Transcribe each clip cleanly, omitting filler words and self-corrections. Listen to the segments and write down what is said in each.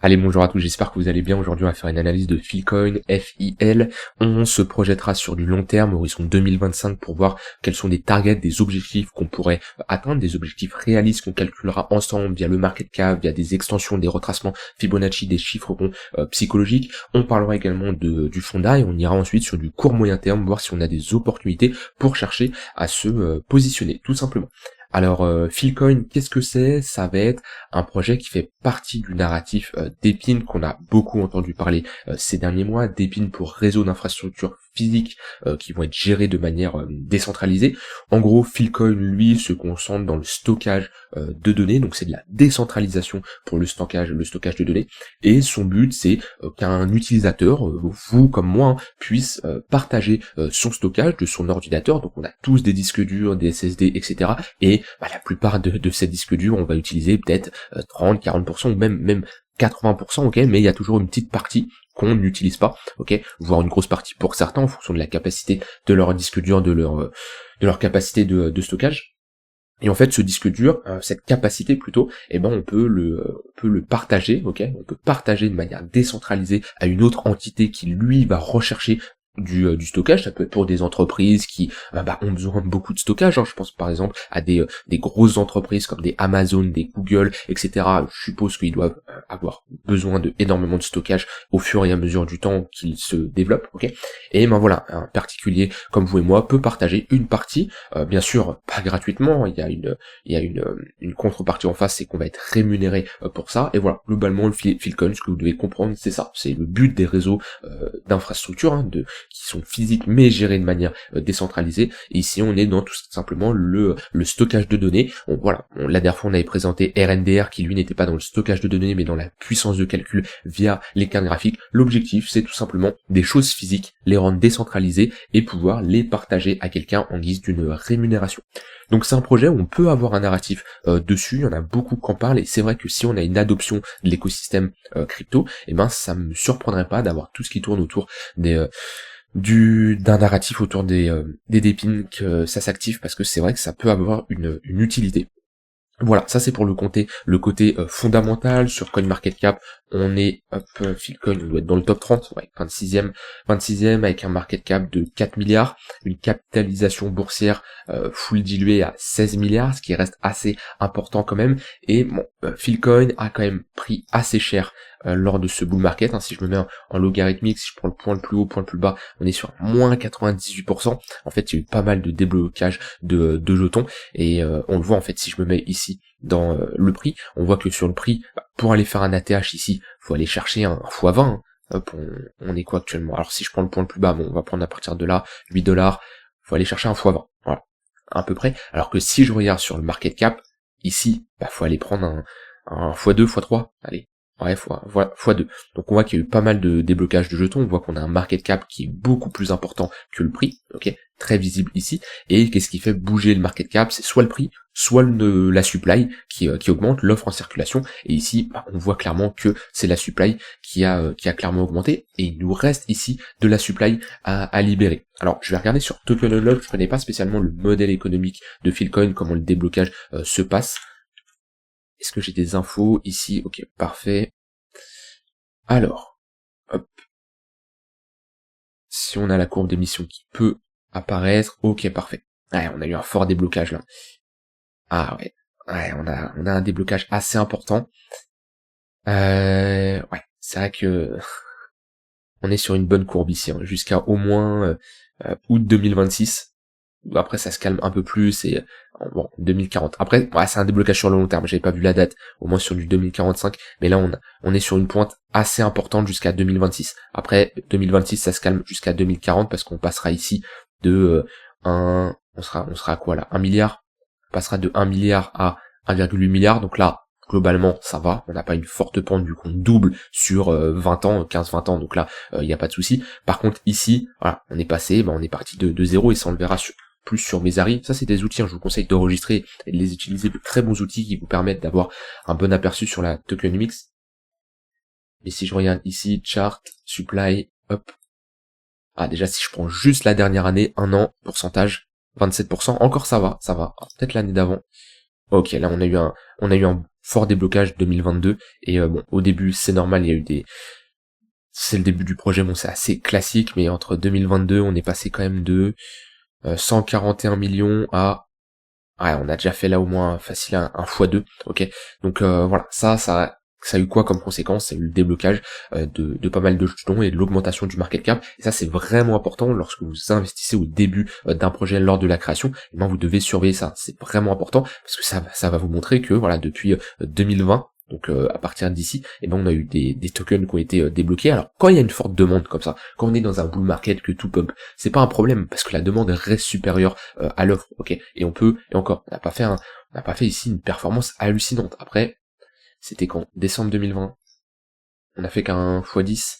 Allez, bonjour à tous, j'espère que vous allez bien. Aujourd'hui, on va faire une analyse de Philcoin, FIL. On se projettera sur du long terme, horizon 2025, pour voir quels sont des targets, des objectifs qu'on pourrait atteindre, des objectifs réalistes qu'on calculera ensemble via le market cap, via des extensions, des retracements Fibonacci, des chiffres ronds psychologiques. On parlera également du fonda et on ira ensuite sur du court moyen terme, voir si on a des opportunités pour chercher à se positionner, tout simplement. Alors, Philcoin, qu'est-ce que c'est? Ça va être un projet qui fait partie du narratif d'Epine qu'on a beaucoup entendu parler ces derniers mois, d'Epine pour réseau d'infrastructures physiques qui vont être gérés de manière décentralisée. En gros, Philcoin, lui, se concentre dans le stockage de données, donc c'est de la décentralisation pour le stockage de données, et son but, c'est qu'un utilisateur, vous comme moi, hein, puisse partager son stockage de son ordinateur. Donc on a tous des disques durs, des SSD, etc. Et la plupart de ces disques durs, on va utiliser peut-être 30, 40% ou même 80%, ok, mais il y a toujours une petite partie qu'on n'utilise pas, ok, voire une grosse partie pour certains en fonction de la capacité de leur disque dur, de leur capacité de stockage. Et en fait, ce disque dur, cette capacité plutôt, on peut le partager, ok, on peut partager de manière décentralisée à une autre entité qui lui va rechercher du stockage. Ça peut être pour des entreprises qui ont besoin de beaucoup de stockage, hein. Je pense par exemple à des grosses entreprises comme des Amazon, des Google, etc. Je suppose qu'ils doivent avoir besoin de énormément de stockage au fur et à mesure du temps qu'ils se développent, ok. Et voilà, un particulier comme vous et moi peut partager une partie, bien sûr pas gratuitement, il y a une contrepartie en face, c'est qu'on va être rémunéré pour ça. Et voilà, globalement le Philcoin, ce que vous devez comprendre, c'est ça, c'est le but des réseaux d'infrastructures, hein, qui sont physiques mais gérés de manière décentralisée. Et ici on est dans tout simplement le stockage de données. La dernière fois on avait présenté RNDR qui lui n'était pas dans le stockage de données mais dans la puissance de calcul via les cartes graphiques. L'objectif c'est tout simplement des choses physiques, les rendre décentralisées et pouvoir les partager à quelqu'un en guise d'une rémunération. Donc c'est un projet où on peut avoir un narratif dessus, il y en a beaucoup qui en parlent, et c'est vrai que si on a une adoption de l'écosystème crypto, ça me surprendrait pas d'avoir tout ce qui tourne autour d'un narratif autour des dépines, que ça s'active, parce que c'est vrai que ça peut avoir une utilité. Voilà, ça c'est pour le côté fondamental. Sur CoinMarketCap, on est, Philcoin, on doit être dans le top 30, ouais, 26e avec un market cap de 4 milliards, une capitalisation boursière full diluée à 16 milliards, ce qui reste assez important quand même. Et Philcoin a quand même pris assez cher lors de ce bull market, hein. Si je me mets en logarithmique, si je prends le point le plus haut, point le plus bas, on est sur moins 98%. En fait, il y a eu pas mal de déblocage de jetons, et on le voit en fait si je me mets ici dans le prix, on voit que sur le prix, pour aller faire un ATH ici, faut aller chercher un x20, hein. Hop, on est quoi actuellement? Alors si je prends le point le plus bas, on va prendre à partir de là, 8$, faut aller chercher un x20, voilà, à peu près. Alors que si je regarde sur le market cap, ici, faut aller prendre un x2, x3, allez, ouais, x2. Donc on voit qu'il y a eu pas mal de déblocage de jetons, on voit qu'on a un market cap qui est beaucoup plus important que le prix, ok, très visible ici. Et qu'est-ce qui fait bouger le market cap? C'est soit le prix, soit la supply qui augmente, l'offre en circulation. Et ici, on voit clairement que c'est la supply qui a clairement augmenté, et il nous reste ici de la supply à libérer. Alors je vais regarder sur Token Unlock, je connais pas spécialement le modèle économique de Philcoin, comment le déblocage se passe. Est-ce que j'ai des infos ici? Ok, parfait. Alors, hop. Si on a la courbe d'émission qui peut apparaître, ok, parfait. Ouais, on a eu un fort déblocage là. Ah ouais, on a un déblocage assez important. Ouais, c'est vrai que on est sur une bonne courbe ici, hein, jusqu'à au moins août 2026. Après ça se calme un peu plus, et 2040. Après, c'est un déblocage sur le long terme, j'avais pas vu la date, au moins sur du 2045, mais là on est sur une pointe assez importante jusqu'à 2026. Après 2026 ça se calme jusqu'à 2040 parce qu'on passera ici de on sera à quoi là, 1 milliard, on passera de 1 milliard à 1,8 milliard, donc là globalement ça va, on n'a pas une forte pente vu qu'on double sur 20 ans, 15-20 ans, donc là il n'y a pas de souci. Par contre ici, voilà, on est passé, on est parti de zéro, et ça on le verra plus sur Messari. Ça c'est des outils, hein, je vous conseille d'enregistrer et de les utiliser, de très bons outils qui vous permettent d'avoir un bon aperçu sur la tokenomics. Mais si je regarde ici, chart, supply, hop. Déjà si je prends juste la dernière année, 1 an, pourcentage, 27%, encore ça va, peut-être l'année d'avant. Ok, là on a eu un fort déblocage 2022, et bon, au début c'est normal, il y a eu c'est le début du projet, bon c'est assez classique, mais entre 2022 on est passé quand même de 141 millions à, ouais, on a déjà fait là au moins facile un x2, ok. Donc voilà, ça a eu quoi comme conséquence? Ça a eu le déblocage de pas mal de jetons et de l'augmentation du market cap. Et ça, c'est vraiment important lorsque vous investissez au début d'un projet lors de la création. Et ben, vous devez surveiller ça. C'est vraiment important parce que ça va vous montrer que voilà, depuis 2020, donc à partir d'ici, et ben on a eu des tokens qui ont été débloqués. Alors quand il y a une forte demande comme ça, quand on est dans un bull market que tout pump, c'est pas un problème parce que la demande reste supérieure à l'offre, ok. Et on peut, et encore, on n'a pas fait ici une performance hallucinante. Après, c'était quand? Décembre 2020. On a fait qu'un x10.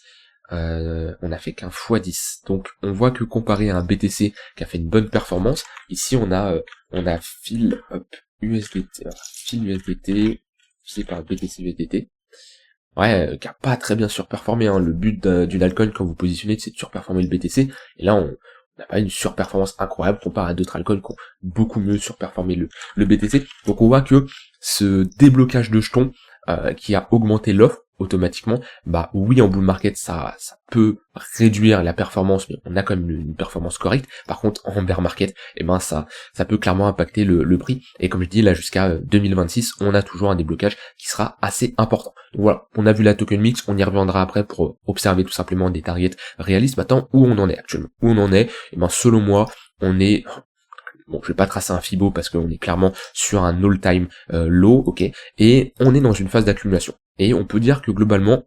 On a fait qu'un x10. Donc on voit que comparé à un BTC qui a fait une bonne performance, ici on a fil USDT, fil USDT, c'est par BTC USDT. Ouais, qui a pas très bien surperformé, hein. Le but d'une altcoin quand vous positionnez, c'est de surperformer le BTC. Et là on n'a pas une surperformance incroyable comparé à d'autres altcoins qui ont beaucoup mieux surperformé le BTC. Donc on voit que ce déblocage de jetons qui a augmenté l'offre automatiquement, bah oui, en bull market ça peut réduire la performance, mais on a quand même une performance correcte. Par contre en bear market, eh ben ça peut clairement impacter le prix, et comme je dis là jusqu'à 2026 on a toujours un déblocage qui sera assez important. Donc voilà, on a vu la token mix, on y reviendra après pour observer tout simplement des targets réalistes. Maintenant, où on en est actuellement, où on en est, eh ben selon moi on est, bon, je vais pas tracer un Fibo parce qu'on est clairement sur un all-time low, ok, et on est dans une phase d'accumulation. Et on peut dire que globalement,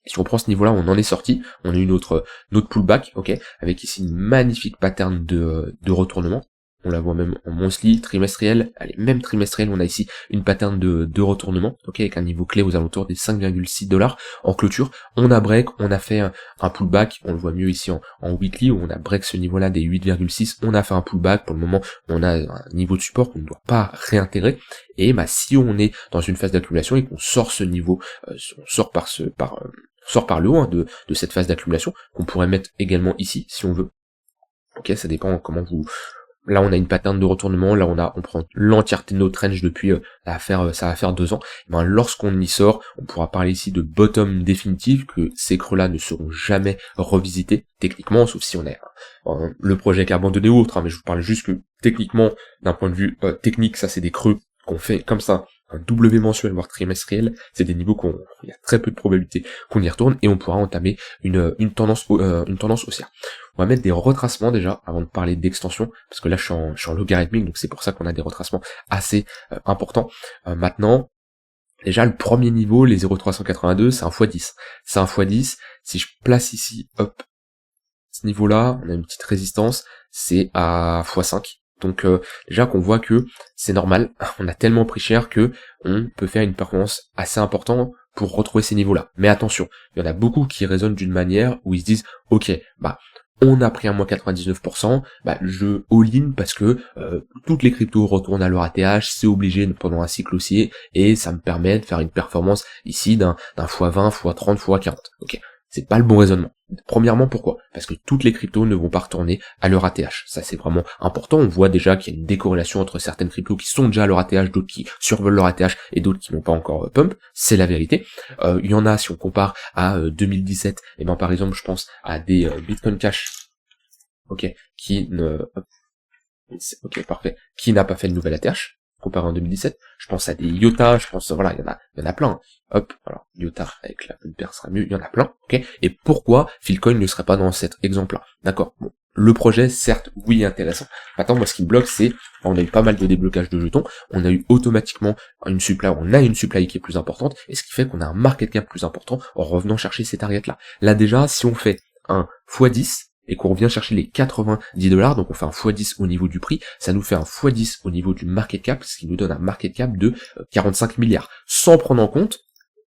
si on prend ce niveau-là, on en est sorti, on a eu notre pullback, ok, avec ici une magnifique pattern de retournement. On la voit même en monthly, trimestriel, allez, même trimestriel, on a ici une pattern de retournement, ok, avec un niveau clé aux alentours des 5,6 $ en clôture. On a break, on a fait un pullback, on le voit mieux ici en weekly, où on a break ce niveau-là des 8,6, on a fait un pullback, pour le moment, on a un niveau de support qu'on ne doit pas réintégrer, et bah si on est dans une phase d'accumulation et qu'on sort ce niveau, on sort par le haut, hein, de cette phase d'accumulation, qu'on pourrait mettre également ici, si on veut. Ok, ça dépend comment vous... Là, on a une pattern de retournement, là, on prend l'entièreté de notre range depuis, ça va faire 2 ans. Ben, lorsqu'on y sort, on pourra parler ici de bottom définitif, que ces creux-là ne seront jamais revisités, techniquement, sauf si on est le projet qui est abandonné ou autre, hein, mais je vous parle juste que, techniquement, d'un point de vue technique, ça c'est des creux qu'on fait comme ça, un W mensuel, voire trimestriel, c'est des niveaux il y a très peu de probabilité qu'on y retourne, et on pourra entamer une tendance haussière. On va mettre des retracements déjà, avant de parler d'extension, parce que là je suis en logarithmique, donc c'est pour ça qu'on a des retracements assez importants. Maintenant, déjà le premier niveau, les 0,382, c'est un x10. C'est un x10, si je place ici, hop, ce niveau-là, on a une petite résistance, c'est à x5. Donc déjà qu'on voit que c'est normal, on a tellement pris cher que on peut faire une performance assez importante pour retrouver ces niveaux-là. Mais attention, il y en a beaucoup qui raisonnent d'une manière où ils se disent, ok, bah on a pris un moins 99%, bah je all-in parce que toutes les cryptos retournent à leur ATH, c'est obligé pendant un cycle haussier, et ça me permet de faire une performance ici d'un x20, x30, x40. Ok, c'est pas le bon raisonnement. Premièrement, pourquoi? Parce que toutes les cryptos ne vont pas retourner à leur ATH. Ça, c'est vraiment important. On voit déjà qu'il y a une décorrélation entre certaines cryptos qui sont déjà à leur ATH, d'autres qui survolent leur ATH et d'autres qui n'ont pas encore pump. C'est la vérité. Il y en a, si on compare à 2017, et ben par exemple, je pense à des Bitcoin Cash, ok, qui n'a pas fait de nouvelle ATH comparé en 2017. Je pense à des IOTA, je pense, voilà, il y en a plein. Hein. Hop, alors, IOTA avec la paire sera mieux, il y en a plein, ok. Et pourquoi Filecoin ne serait pas dans cet exemple-là? D'accord. Bon, le projet, certes, oui, intéressant. Maintenant, moi, ce qui me bloque, c'est, on a eu pas mal de déblocage de jetons, on a eu automatiquement une supply qui est plus importante, et ce qui fait qu'on a un market cap plus important en revenant chercher ces targets-là. Là, déjà, si on fait un x10, et qu'on revient chercher les 90 $, donc on fait un x10 au niveau du prix, ça nous fait un x10 au niveau du market cap, ce qui nous donne un market cap de 45 milliards, sans prendre en compte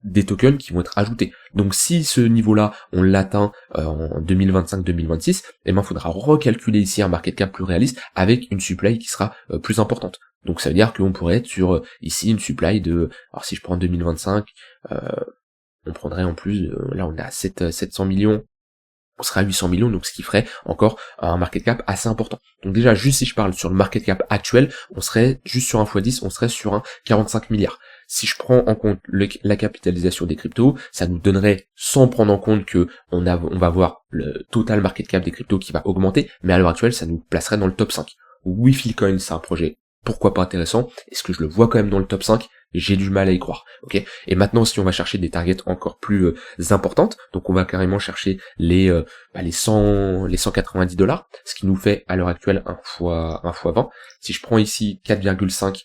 des tokens qui vont être ajoutés. Donc si ce niveau-là, on l'atteint en 2025-2026, eh ben, faudra recalculer ici un market cap plus réaliste avec une supply qui sera plus importante. Donc ça veut dire qu'on pourrait être sur ici une supply de, alors si je prends 2025, on prendrait en plus, là on est à 700 millions, on serait à 800 millions, donc ce qui ferait encore un market cap assez important. Donc déjà, juste si je parle sur le market cap actuel, on serait juste sur un x10, on serait sur un 45 milliards. Si je prends en compte la capitalisation des cryptos, ça nous donnerait, sans prendre en compte que on va voir le total market cap des cryptos qui va augmenter, mais à l'heure actuelle, ça nous placerait dans le top 5. Oui, Philcoin, c'est un projet, pourquoi pas intéressant. Est-ce que je le vois quand même dans le top 5? J'ai du mal à y croire, ok. Et maintenant, si on va chercher des targets encore plus importantes, donc on va carrément chercher les 190 $, ce qui nous fait à l'heure actuelle 1 fois 20. Si je prends ici 4,5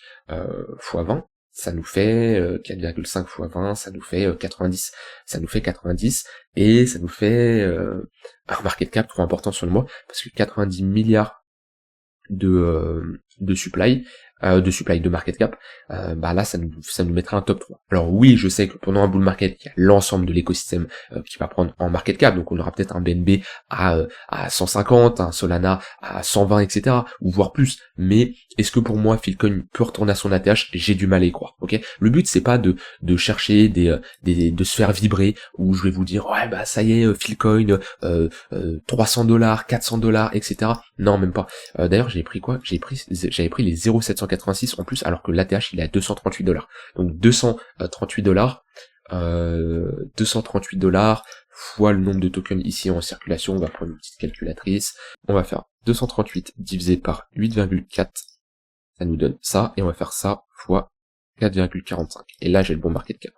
fois 20, ça nous fait 4,5 fois 20, ça nous fait 90. Ça nous fait 90 et ça nous fait un market cap trop important sur le mois parce que 90 milliards de supply, de market cap, là ça nous mettra un top 3. Alors oui, je sais que pendant un bull market, il y a l'ensemble de l'écosystème qui va prendre en market cap, donc on aura peut-être un BNB à 150, un Solana à 120, etc. ou voire plus. Mais est-ce que pour moi Philcoin peut retourner à son ATH? J'ai du mal à y croire. Ok, le but c'est pas de chercher de se faire vibrer, où je vais vous dire ouais bah ça y est Philcoin $300, $400, etc. Non, même pas. D'ailleurs j'avais pris quoi? J'avais pris les 0,786 en plus, alors que l'ATH il est à 238 $. Donc 238 $, fois le nombre de tokens ici en circulation. On va prendre une petite calculatrice. On va faire 238 divisé par 8,4. Ça nous donne ça. Et on va faire ça fois 4,45. Et là j'ai le bon market cap.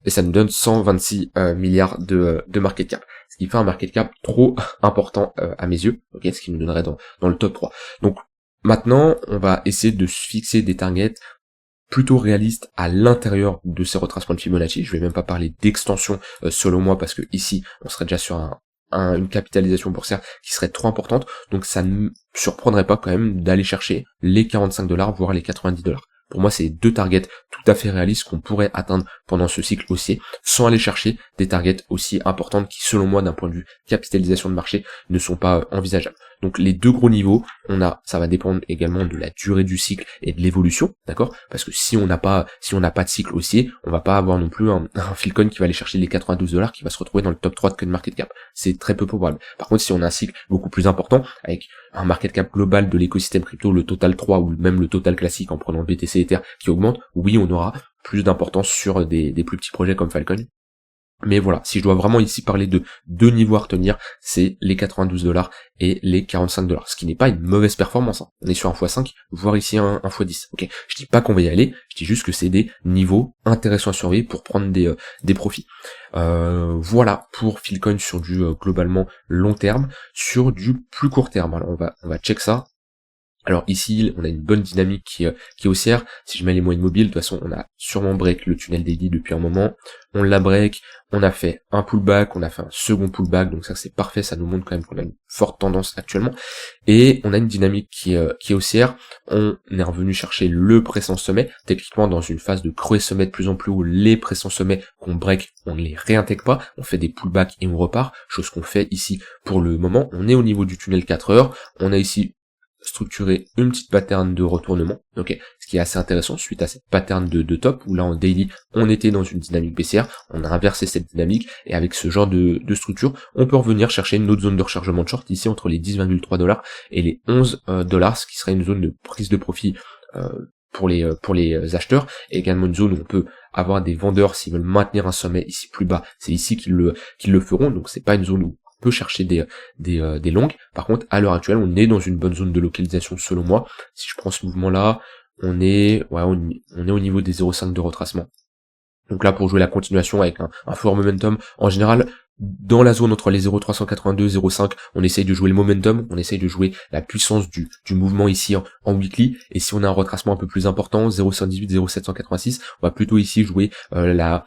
Et ça nous donne 126 milliards de market cap. Ce qui fait un market cap trop important à mes yeux. Ok, ce qui nous donnerait dans le top 3. Donc maintenant, on va essayer de se fixer des targets plutôt réalistes à l'intérieur de ces retracements de Fibonacci. Je vais même pas parler d'extension selon moi, parce que ici, on serait déjà sur une capitalisation boursière qui serait trop importante. Donc ça ne me surprendrait pas quand même d'aller chercher les 45 $, voire les 90 $. Pour moi, c'est deux targets tout à fait réalistes qu'on pourrait atteindre pendant ce cycle haussier, sans aller chercher des targets aussi importantes qui, selon moi, d'un point de vue capitalisation de marché, ne sont pas envisageables. Donc les deux gros niveaux, ça va dépendre également de la durée du cycle et de l'évolution, d'accord? Parce que si on n'a pas de cycle haussier, on va pas avoir non plus un Philcoin qui va aller chercher les 92 $, qui va se retrouver dans le top 3 de CoinMarketCap. C'est très peu probable. Par contre, si on a un cycle beaucoup plus important, avec un market cap global de l'écosystème crypto, le total 3 ou même le total classique en prenant BTC Ether qui augmente, oui, on aura plus d'importance sur des plus petits projets comme Filecoin. Mais voilà, si je dois vraiment ici parler de deux niveaux à retenir, c'est les 92 $ et les 45 $, ce qui n'est pas une mauvaise performance. On est sur un x5, voire ici un x10. Ok, je dis pas qu'on va y aller, je dis juste que c'est des niveaux intéressants à surveiller pour prendre des profits. Voilà pour Philcoin sur du globalement long terme. Sur du plus court terme, alors on va check ça. Alors ici, on a une bonne dynamique qui est haussière. Si je mets les moyennes mobiles, de toute façon, on a sûrement break le tunnel daily depuis un moment. On l'a break, on a fait un pullback, on a fait un second pullback, donc ça c'est parfait, ça nous montre quand même qu'on a une forte tendance actuellement. Et on a une dynamique qui est haussière. On est revenu chercher le précédent sommet, techniquement dans une phase de creux sommet de plus en plus haut, les précédents sommets qu'on break, on ne les réintègre pas, on fait des pullbacks et on repart, chose qu'on fait ici pour le moment. On est au niveau du tunnel 4 heures, on a ici structurer une petite pattern de retournement, ok, ce qui est assez intéressant suite à cette pattern de top où là en daily on était dans une dynamique baissière, on a inversé cette dynamique et avec ce genre de structure on peut revenir chercher une autre zone de rechargement de short ici entre les 10,3 $ et les 11 $, ce qui serait une zone de prise de profit pour les acheteurs, et également une zone où on peut avoir des vendeurs s'ils veulent maintenir un sommet ici plus bas, c'est ici qu'ils le feront, donc c'est pas une zone où peut chercher des longues. Par contre, à l'heure actuelle, on est dans une bonne zone de localisation selon moi. Si je prends ce mouvement-là, on est au niveau des 0,5 de retracement. Donc là, pour jouer la continuation avec un fort momentum, en général, dans la zone entre les 0,382 et 0,5, on essaye de jouer le momentum, on essaye de jouer la puissance du mouvement ici en weekly, et si on a un retracement un peu plus important, 0,118, 0,786, on va plutôt ici jouer la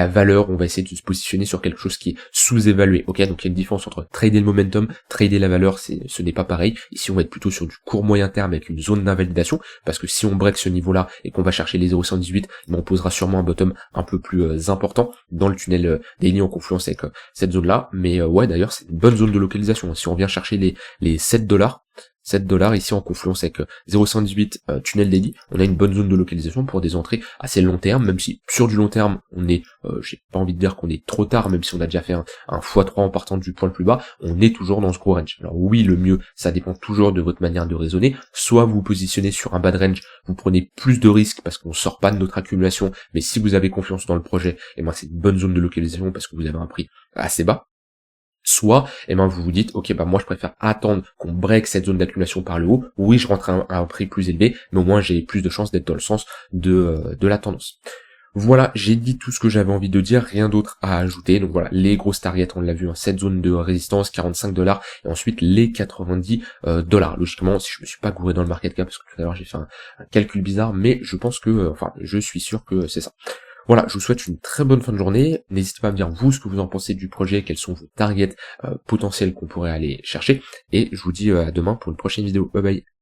valeur, on va essayer de se positionner sur quelque chose qui est sous-évalué, ok? Donc il y a une différence entre trader le momentum, trader la valeur, ce n'est pas pareil. Ici on va être plutôt sur du court moyen terme avec une zone d'invalidation, parce que si on break ce niveau-là et qu'on va chercher les 0,118, on posera sûrement un bottom un peu plus important dans le tunnel daily en confluence avec cette zone-là. Mais ouais, d'ailleurs c'est une bonne zone de localisation. Si on vient chercher les 7 $, $7 ici en confluence avec 0,118 tunnel daily. On a une bonne zone de localisation pour des entrées assez long terme, même si sur du long terme, on est, j'ai pas envie de dire qu'on est trop tard, même si on a déjà fait un x3 en partant du point le plus bas, on est toujours dans ce gros range. Alors oui, le mieux, ça dépend toujours de votre manière de raisonner. Soit vous vous positionnez sur un bad range, vous prenez plus de risques parce qu'on sort pas de notre accumulation, mais si vous avez confiance dans le projet, et ben c'est une bonne zone de localisation parce que vous avez un prix assez bas. Soit, vous vous dites, ok, moi je préfère attendre qu'on break cette zone d'accumulation par le haut. Oui, je rentre à un prix plus élevé, mais au moins j'ai plus de chances d'être dans le sens de la tendance. Voilà, j'ai dit tout ce que j'avais envie de dire, rien d'autre à ajouter. Donc voilà, les grosses targets, on l'a vu, cette zone de résistance, $45, et ensuite les $90. Logiquement, si je me suis pas gouré dans le market cap, parce que tout à l'heure j'ai fait un calcul bizarre, mais je pense que, je suis sûr que c'est ça. Voilà, je vous souhaite une très bonne fin de journée. N'hésitez pas à me dire vous ce que vous en pensez du projet, quels sont vos targets potentiels qu'on pourrait aller chercher. Et je vous dis à demain pour une prochaine vidéo. Bye bye.